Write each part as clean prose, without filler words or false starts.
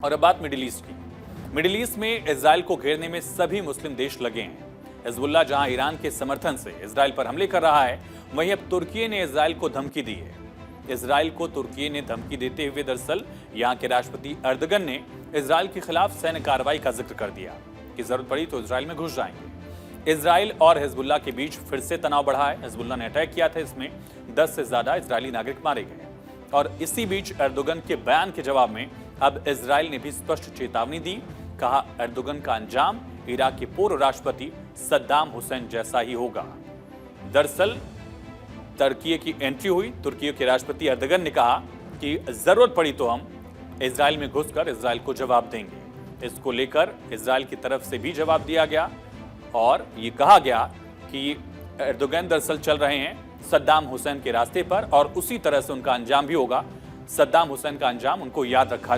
और अब बात मिडिल ईस्ट की। मिडिल ईस्ट में इजराइल को घेरने में सभी मुस्लिम देश लगे हैं। हिजबुल्लाह जहां ईरान के समर्थन से इजराइल पर हमले कर रहा है, वहीं अब तुर्की ने इजराइल को धमकी दी है। इजराइल को तुर्की ने धमकी देते हुए दरअसल यहां के राष्ट्रपति एर्दोगन ने इजराइल के खिलाफ सैन्य कार्रवाई का जिक्र कर दिया कि जरूरत पड़ी तो इजराइल में घुस जाएंगे। इजराइल और हिजबुल्लाह के बीच फिर से तनाव बढ़ा है। हिजबुल्लाह ने अटैक किया था, इसमें 10 से ज्यादा इजरायली नागरिक मारे गए और इसी बीच एर्दोगन के बयान के जवाब में अब इजराइल ने भी स्पष्ट चेतावनी दी। कहा, एर्दोगन का अंजाम इराक के पूर्व राष्ट्रपति सद्दाम हुसैन जैसा ही होगा। दरअसल तुर्की की एंट्री हुई। तुर्की के राष्ट्रपति एर्दोगन ने कहा कि जरूरत पड़ी तो हम इजराइल में घुसकर इजराइल को जवाब देंगे। इसको लेकर इजराइल की तरफ से भी जवाब दिया गया और ये कहा गया कि एर्दोगन दरअसल चल रहे हैं सद्दाम हुसैन के रास्ते पर और उसी तरह से उनका अंजाम भी होगा। सद्दाम हुसैन का अंजाम उनको याद रखा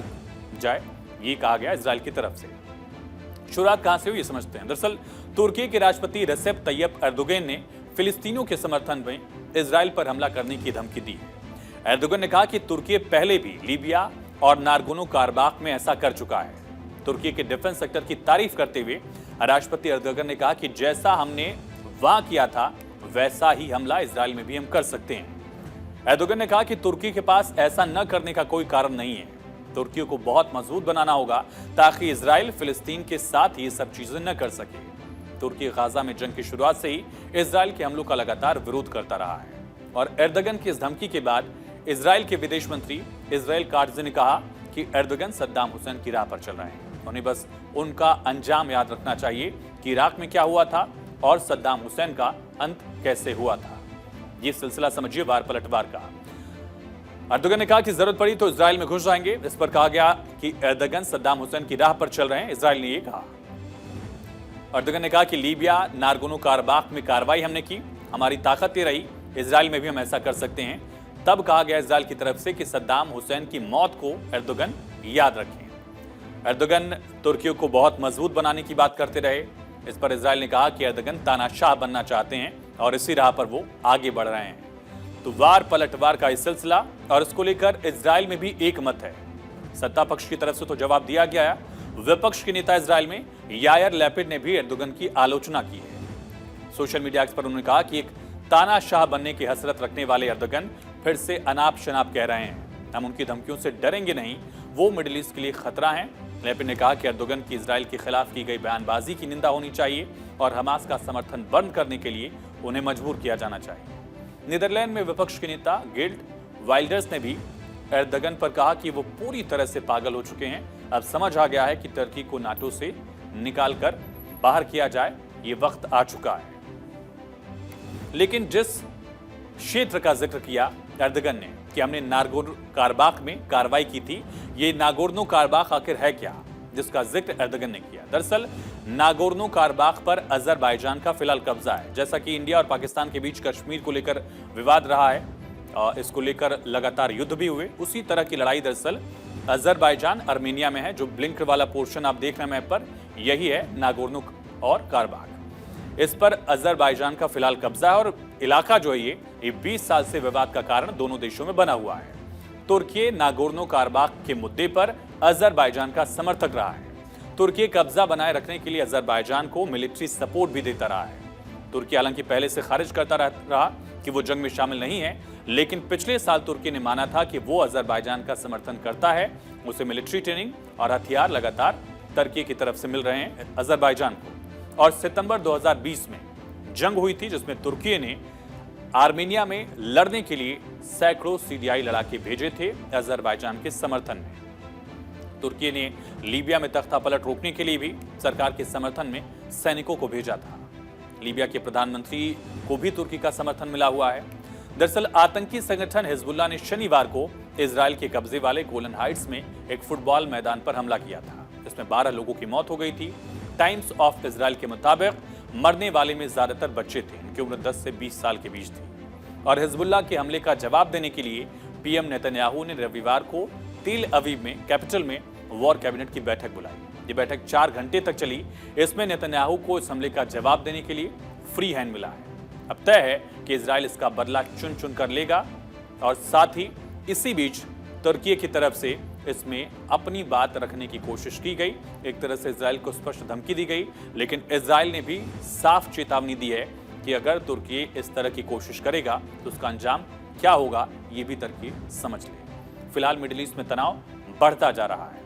जाए, ये कहा गया इजराइल की तरफ से। शुरुआत कहां से हुई ये समझते हैं। दरअसल तुर्की के राष्ट्रपति रेसेप तैयब एर्दोगन ने फिलिस्तीनियों के समर्थन में इजराइल पर हमला करने की धमकी दी है। एर्दोगन ने कहा कि तुर्की पहले भी लीबिया और नारगोनो कारबाख में ऐसा कर चुका है। तुर्की के डिफेंस सेक्टर की तारीफ करते हुए राष्ट्रपति एर्दोगन ने कहा कि जैसा हमने वहां किया था वैसा ही हमला इजराइल में भी हम कर सकते हैं। एर्दोगन ने कहा कि तुर्की के पास ऐसा न करने का कोई कारण नहीं है। तुर्की को बहुत मजबूत बनाना होगा ताकि इजराइल फिलिस्तीन के साथ ये सब चीजें न कर सके। तुर्की गाजा में जंग की शुरुआत से ही इजराइल के हमलों का लगातार विरोध करता रहा है और एर्दोगन की इस धमकी के बाद इजराइल के विदेश मंत्री इजराइल काट्ज ने कहा कि एर्दोगन सद्दाम हुसैन की राह पर चल रहे हैं। उन्हें बस उनका अंजाम याद रखना चाहिए कि इराक में क्या हुआ था और सद्दाम हुसैन का अंत कैसे हुआ था। ये सिलसिला समझिए वार पलटवार का। एर्दोगन ने कहा कि जरूरत पड़ी तो इजराइल में घुस जाएंगे। इस पर कहा गया कि एर्दोगन सद्दाम हुसैन की राह पर चल रहे हैं, इजराइल ने यह कहा। एर्दोगन ने कहा कि लीबिया नारगोनो कारबाख में कार्रवाई हमने की, हमारी ताकत ये रही, इजराइल में भी हम ऐसा कर सकते हैं। तब कहा गया इजराइल की तरफ से कि सद्दाम हुसैन की मौत को एर्दोगन याद रखें। एर्दोगन तुर्की को बहुत मजबूत बनाने की बात करते रहे। इस पर इजराइल ने कहा कि एर्दोगन तानाशाह बनना चाहते हैं और इसी राह पर वो आगे बढ़ रहे हैं। तो वार पलटवार का इस सिलसिला और इसको लेकर इजराइल में भी एक मत है। सत्ता पक्ष की तरफ से तो जवाब दिया गया है। विपक्ष के नेता इजराइल में यायर लैपिड ने भी एर्दोगन की आलोचना की है। सोशल मीडिया पर उन्होंने कहा कि एक तानाशाह बनने की हसरत रखने वाले एर्दोगन फिर से अनाप शनाप कह रहे हैं। हम उनकी धमकियों से डरेंगे नहीं, वो मिडिल ईस्ट के लिए खतरा है। लैपिड ने कहा कि एर्दोगन की इजराइल के खिलाफ की गई बयानबाजी की निंदा होनी चाहिए और हमास का समर्थन बंद करने के लिए उन्हें मजबूर किया जाना चाहिए। नीदरलैंड में विपक्ष के नेता गिल्ड वाइल्डर्स ने भी एर्दोगन पर कहा कि वो पूरी तरह से पागल हो चुके हैं। अब समझ आ गया है कि तुर्की को नाटो से निकालकर बाहर किया जाए, ये वक्त आ चुका है। लेकिन जिस क्षेत्र का जिक्र किया एर्दोगन ने कि हमने नागोर्नो कारबाख में कार्रवाई की थी, ये नागोर्नो कारबाख आखिर है क्या, जिसका जिक्र एर्दोगन ने किया। दरअसल नागोर्नो कारबाख पर अजरबैजान का फिलहाल कब्जा है। जैसा कि इंडिया और पाकिस्तान के बीच कश्मीर को लेकर विवाद रहा है और इसको लेकर लगातार युद्ध भी हुए, उसी तरह की लड़ाई दरअसल अजरबैजान अर्मेनिया में है। जो ब्लिंक वाला पोर्शन आप देख रहे हैं मैप पर, यही है नागोर्नो और कारबाख। इस पर अजरबैजान का फिलहाल कब्जा है और इलाका जो है ये 20 साल से विवाद का कारण दोनों देशों में बना हुआ है। तुर्की नागोर्नो कारबाख के मुद्दे पर अजरबैजान का समर्थक रहा है। तुर्की कब्जा बनाए रखने के लिए अजरबैजान को मिलिट्री सपोर्ट भी देता रहा है। तुर्की हालांकि पहले से खारिज करता रहा कि वो जंग में शामिल नहीं है, लेकिन पिछले साल तुर्की ने माना था कि वो अजरबैजान का समर्थन करता है। उसे मिलिट्री ट्रेनिंग और हथियार लगातार तुर्की की तरफ से मिल रहे हैं अजरबैजान को। और सितंबर 2020 में जंग हुई थी जिसमें तुर्की ने आर्मेनिया में लड़ने के लिए सैकड़ों सीरियाई लड़ाके भेजे थे अजरबैजान के समर्थन में। तुर्की ने लीबिया में तख्ता पलट रोकने के लिए भी सरकार के समर्थन में सैनिकों को भेजा था। लीबिया के प्रधानमंत्री को भी तुर्की का समर्थन मिला हुआ है। दरअसल आतंकी संगठन हिजबुल्लाह ने शनिवार को इजराइल के कब्जे वाले गोलन हाइट्स में एक फुटबॉल मैदान पर हमला किया था। इसमें 12 लोगों की मौत हो गई थी। टाइम्स ऑफ इजराइल के मुताबिक मरने वाले में ज्यादातर बच्चे थे, इनकी उम्र 10 से 20 साल के बीच थी। और हिजबुल्लाह के हमले का जवाब देने के लिए पीएम नेतन्याहू ने रविवार को तेल अवीव में कैपिटल में वॉर कैबिनेट की बैठक बुलाई। ये बैठक 4 घंटे तक चली। इसमें नेतन्याहू को इस हमले का जवाब देने के लिए फ्री हैंड मिला है। अब तय है कि इजराइल इसका बदला चुन चुन कर लेगा और साथ ही इसी बीच तुर्की की तरफ से इसमें अपनी बात रखने की कोशिश की गई। एक तरह से इजराइल को स्पष्ट धमकी दी गई, लेकिन इजराइल ने भी साफ चेतावनी दी है कि अगर तुर्की इस तरह की कोशिश करेगा तो उसका अंजाम क्या होगा, ये भी तुर्की समझ ले। फिलहाल मिडिल ईस्ट में तनाव बढ़ता जा रहा है।